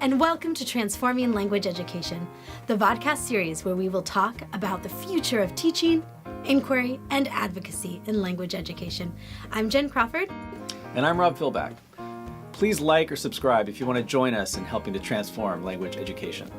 and welcome to Transforming Language Education, the vodcast series where we will talk about the future of teaching, inquiry, and advocacy in language education. I'm Jen Crawford. And I'm Rob Philback. Please like or subscribe if you want to join us in helping to transform language education.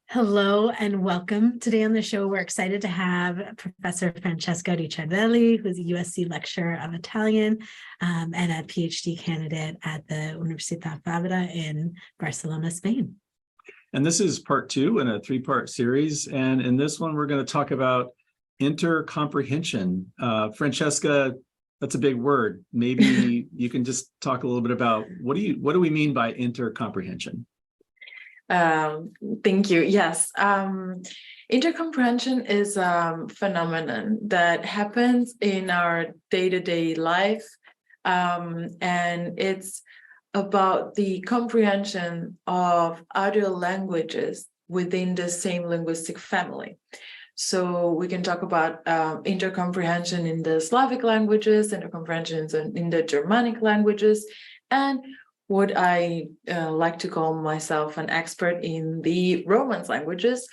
Hello and welcome. Today on the show, we're excited to have Professor Francesca Ricciardelli, who's a USC lecturer of Italian and a PhD candidate at the Universitat Fabra in Barcelona, Spain. And this is part 2 in a 3-part series. And in this one, we're going to talk about intercomprehension. Francesca, that's a big word. Maybe you can just talk a little bit about what do we mean by intercomprehension? Thank you. Yes. Intercomprehension is a phenomenon that happens in our day-to-day life. And it's about the comprehension of other languages within the same linguistic family. So we can talk about intercomprehension in the Slavic languages, intercomprehension in the Germanic languages, and what I like to call myself an expert in the Romance languages,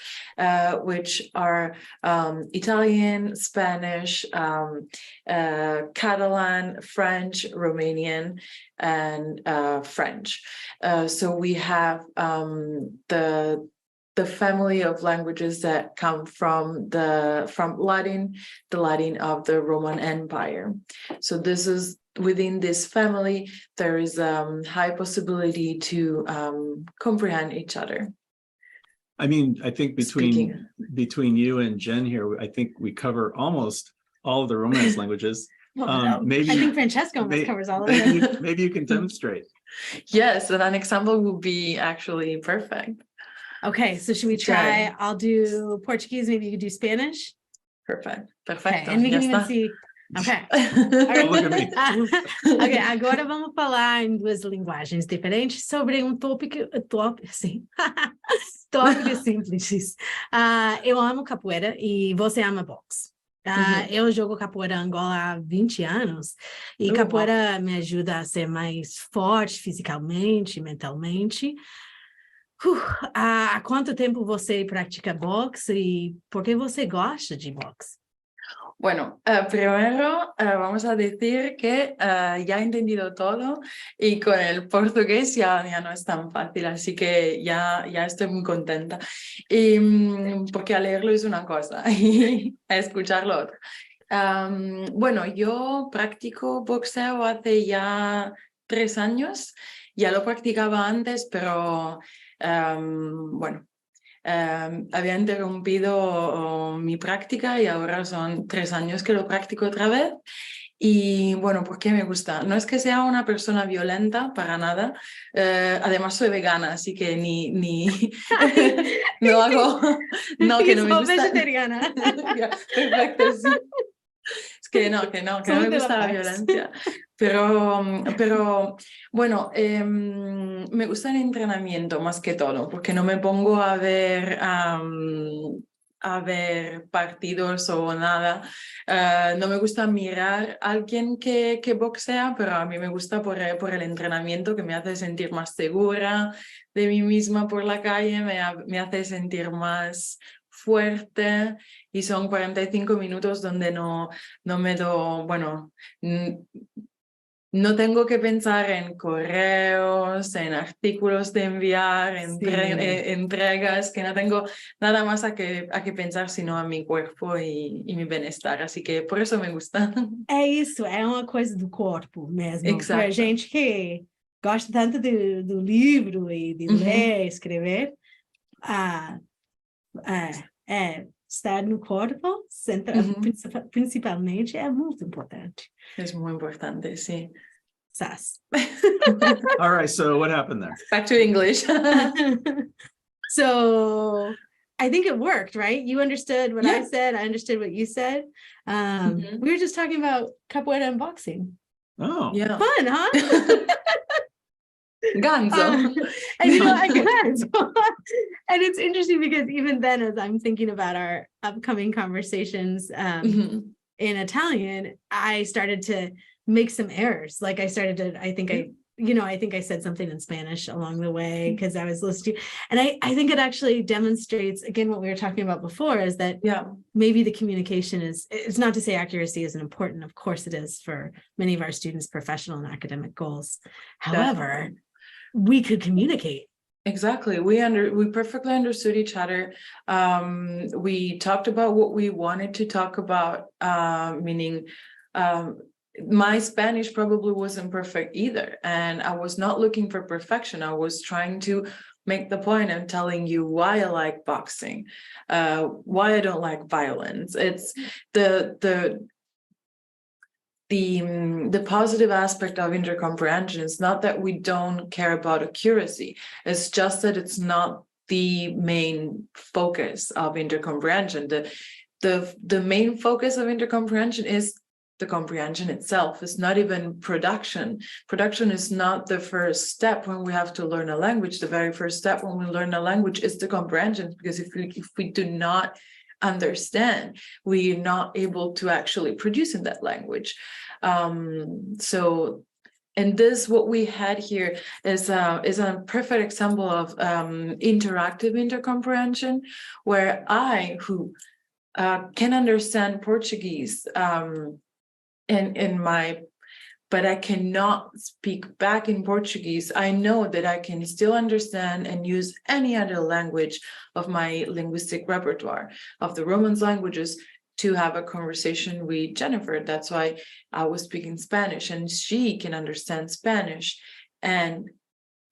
which are Italian, Spanish, Catalan, French, Romanian, and French. So we have the family of languages that come from Latin, the Latin of the Roman Empire. So this is within this family, there is a high possibility to comprehend each other. I mean, I think between you and Jen here, I think we cover almost all of the Romance languages. Maybe I think Francesca almost covers all of them. Maybe you can demonstrate. Yes, and an example would be actually perfect. Okay, so should we try? Jen. I'll do Portuguese, maybe you could do Spanish. Perfect. Okay, and we can even see. Okay. Don't look at me. Ok, agora vamos falar em duas linguagens diferentes sobre um tópico simples. Eu amo capoeira e você ama boxe. Eu jogo capoeira em Angola há 20 anos e capoeira me ajuda a ser mais forte fisicamente, mentalmente. Há quanto tempo você pratica boxe e por que você gosta de boxe? Bueno, primero vamos a decir que ya he entendido todo y con el portugués ya no es tan fácil, así que ya estoy muy contenta. Y, porque a leerlo es una cosa y a escucharlo otra. Bueno, yo practico boxeo hace ya 3 años, ya lo practicaba antes, pero bueno, había interrumpido mi práctica y ahora son 3 años que lo practico otra vez. Y bueno, ¿por qué me gusta? No es que sea una persona violenta, para nada. Además soy vegana, así que ni no hago... No, que no me gusta. Vegetariana. Perfecto, sí. Es que no me gusta la violencia. Pero bueno, me gusta el entrenamiento más que todo, porque no me pongo a ver partidos o nada. No me gusta mirar a alguien que boxea, pero a mí me gusta por el entrenamiento, que me hace sentir más segura de mí misma por la calle, me hace sentir más fuerte, y son 45 minutos donde no me do, bueno, no tengo que pensar en correos, en artículos de enviar, entregas, que no tengo nada más a que pensar sino a mi cuerpo y mi bienestar, así que por eso me gusta. É isso, é uma coisa do corpo mesmo. Exato. Pra gente que gosta tanto do livro e de ler, escrever, estar no corpo, principalmente, é muito importante. Es muy importante, sí. Sas. All right, so what happened there? Back to English. So I think it worked, right? You understood what I said. I understood what you said. We were just talking about capoeira and boxing. Oh, Yeah. Fun, huh? Ganzo. And you know, and it's interesting because even then, as I'm thinking about our upcoming conversations in Italian, I started to make some errors. Like I think I said something in Spanish along the way because I was listening. And I think it actually demonstrates, again, what we were talking about before, is that maybe the communication it's not to say accuracy isn't important. Of course it is for many of our students' professional and academic goals. However, we could communicate. Exactly. We perfectly understood each other. We talked about what we wanted to talk about, meaning my Spanish probably wasn't perfect either. And I was not looking for perfection. I was trying to make the point of telling you why I like boxing, why I don't like violence. It's the positive aspect of intercomprehension is not that we don't care about accuracy. It's just that it's not the main focus of intercomprehension. The main focus of intercomprehension is the comprehension itself. It's not even production. Production is not the first step when we have to learn a language. The very first step when we learn a language is the comprehension, because if we do not understand, we are not able to actually produce in that language. And this, what we had here is a perfect example of interactive intercomprehension, where I, who can understand Portuguese, but I cannot speak back in Portuguese, I know that I can still understand and use any other language of my linguistic repertoire, of the Romance languages, to have a conversation with Jennifer. That's why I was speaking Spanish, and she can understand Spanish and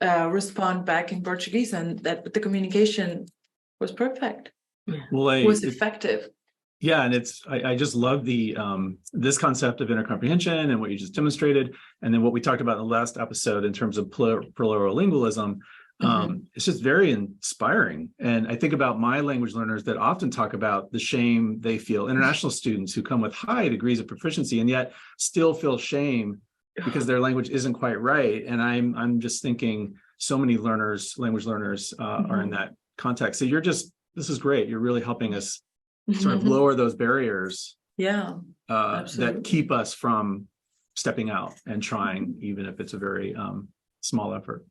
respond back in Portuguese, and that the communication was perfect. Well, was effective. Yeah, and I just love the this concept of intercomprehension and what you just demonstrated, and then what we talked about in the last episode in terms of plurilingualism. It's just very inspiring. And I think about my language learners that often talk about the shame they feel, international students who come with high degrees of proficiency and yet still feel shame because their language isn't quite right. And I'm just thinking so many language learners are in that context. So this is great. You're really helping us sort of lower those barriers that keep us from stepping out and trying, even if it's a very small effort.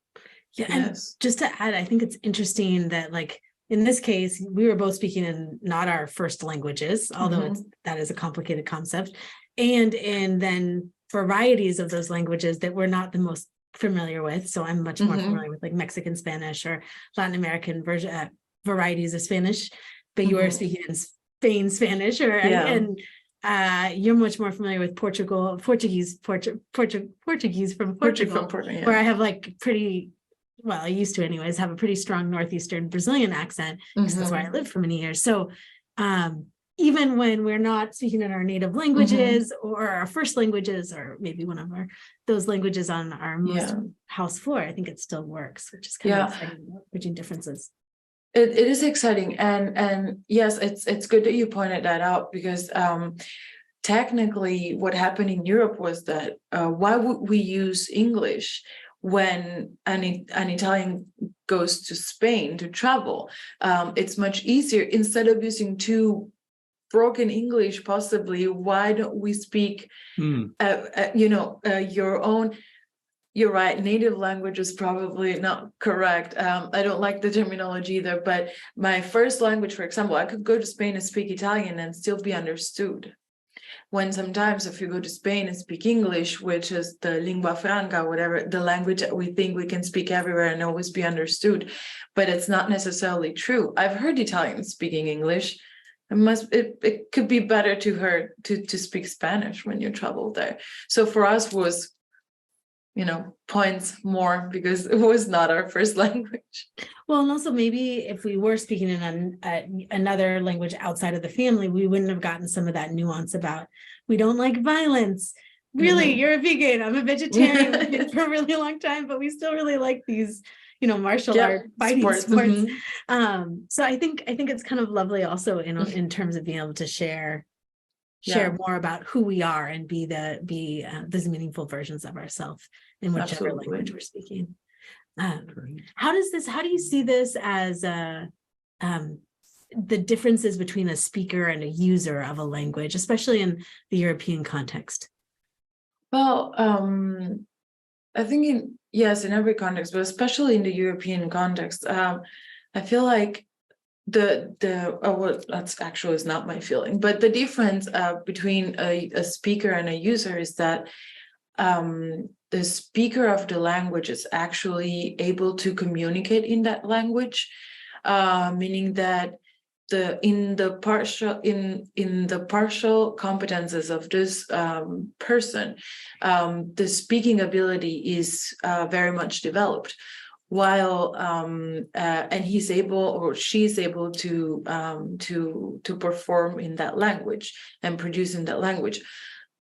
Yeah, and just to add, I think it's interesting that, like, in this case, we were both speaking in not our first languages, although that is a complicated concept, and in then varieties of those languages that we're not the most familiar with. So I'm much more familiar with like Mexican Spanish or Latin American varieties of Spanish, but you are speaking in Spain Spanish, and you're much more familiar with Portuguese from Portugal, where I have like I used to anyways, have a pretty strong Northeastern Brazilian accent, because that's where I lived for many years. So even when we're not speaking in our native languages or our first languages, or maybe one of those languages on our most house floor, I think it still works, which is kind of exciting, bridging differences. It is exciting, and yes, it's good that you pointed that out, because technically what happened in Europe was that why would we use English when an Italian goes to Spain to travel? It's much easier, instead of using two broken English, possibly, why don't we speak your own? You're right, native language is probably not correct. I don't like the terminology either, but my first language, for example, I could go to Spain and speak Italian and still be understood. When sometimes if you go to Spain and speak English, which is the lingua franca, whatever, the language that we think we can speak everywhere and always be understood, but it's not necessarily true. I've heard Italians speaking English. It could be better to speak Spanish when you travel there. So for us was, points more, because it was not our first language. Well, and also maybe if we were speaking in another language outside of the family, we wouldn't have gotten some of that nuance about, we don't like violence. Really, you're a vegan, I'm a vegetarian for a really long time, but we still really like these, martial art fighting sports. So I think it's kind of lovely also in terms of being able to share more about who we are and be these meaningful versions of ourselves in whichever language we're speaking. How do you see this as the differences between a speaker and a user of a language, especially in the European context? Well, I think in every context, but especially in the European context, I feel like that's actually is not my feeling, but the difference between a speaker and a user is that the speaker of the language is actually able to communicate in that language, meaning that in the partial competences of this person, the speaking ability is very much developed, while and he's able or she's able to perform in that language and produce in that language.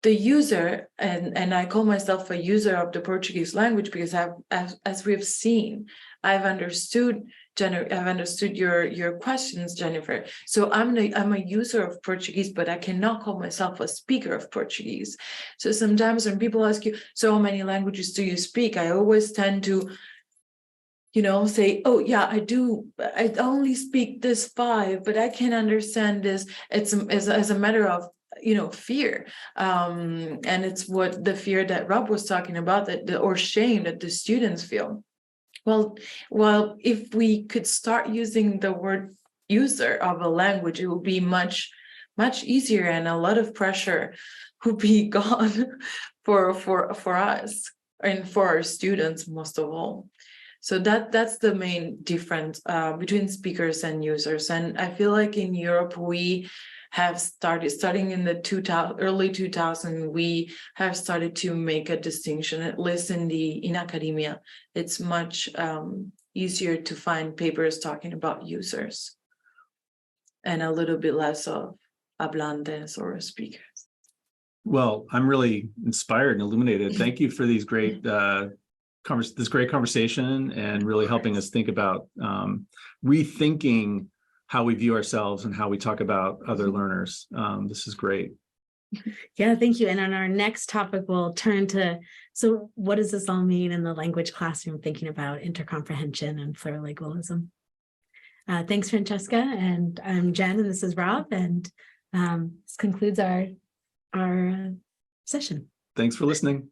The user, and I call myself a user of the Portuguese language because as we've seen, I've understood your questions, Jennifer. So I'm a user of Portuguese, but I cannot call myself a speaker of Portuguese. So sometimes when people ask you, so how many languages do you speak? I always tend to, say, oh yeah, I do. I only speak this 5, but I can understand this. It's as a matter of fear, and it's what the fear that Rob was talking about, or shame that the students feel. Well, if we could start using the word user of a language, it would be much easier, and a lot of pressure would be gone for us and for our students most of all. So that's the main difference between speakers and users. And I feel like in Europe we have starting in the early 2000s, we have started to make a distinction, at least in academia. It's much easier to find papers talking about users and a little bit less of hablantes or speakers. Well, I'm really inspired and illuminated. Thank you for these great this great conversation and really helping us think about rethinking how we view ourselves and how we talk about other learners. This is great. Yeah, thank you. And on our next topic, we'll turn to, so what does this all mean in the language classroom, thinking about intercomprehension and plurilingualism? Thanks, Francesca. And I'm Jen, and this is Rob. And this concludes our session. Thanks for listening.